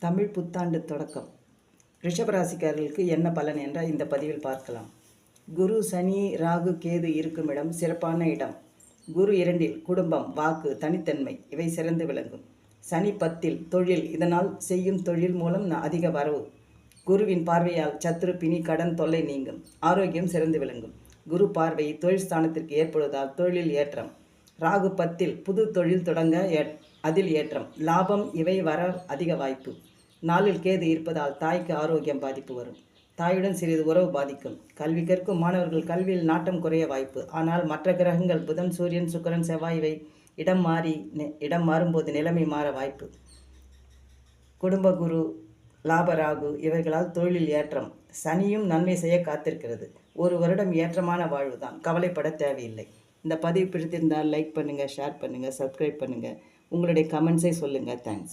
தமிழ் புத்தாண்டு தொடக்கம். ரிஷபராசிக்காரர்களுக்கு என்ன பலன் என்ற இந்த பதிவில் பார்க்கலாம். குரு, சனி, ராகு, கேது இருக்கும் இடம் சிறப்பான இடம். குரு 2இல் குடும்பம், வாக்கு, தனித்தன்மை இவை சிறந்து விளங்கும். சனி 10இல் தொழில், இதனால் செய்யும் தொழில் மூலம் அதிக வரவு. குருவின் பார்வையால் சத்துரு, பிணி, கடன் தொல்லை நீங்கும். ஆரோக்கியம் சிறந்து விளங்கும். குரு பார்வை தொழில் ஸ்தானத்திற்கு ஏற்படுவதால் தொழிலில் ஏற்றம். ராகு 10இல் புது தொழில் தொடங்க அதில் ஏற்றம், லாபம் இவை வர அதிக வாய்ப்பு. நாளில் கேது இருப்பதால் தாய்க்கு ஆரோக்கியம் பாதிப்பு வரும். தாயுடன் சிறிது உறவு பாதிக்கும். கல்வி கற்கும் மாணவர்கள் கல்வியில் நாட்டம் குறைய வாய்ப்பு. ஆனால் மற்ற கிரகங்கள் புதன், சூரியன், சுக்கிரன், செவ்வாய் இவை இடம் மாறும்போது நிலைமை மாற வாய்ப்பு. குடும்ப குரு, லாபராகு இவர்களால் தொழிலில் ஏற்றம். சனியும் நன்மை செய்ய காத்திருக்கிறது. ஒரு வருடம் ஏற்றமான வாழ்வுதான், கவலைப்பட தேவையில்லை. இந்த பதிவு பிடித்திருந்தால் லைக் பண்ணுங்கள், ஷேர் பண்ணுங்கள், சப்ஸ்கிரைப் பண்ணுங்கள். உங்களுடைய கமெண்ட்ஸை சொல்லுங்கள். தேங்க்ஸ்.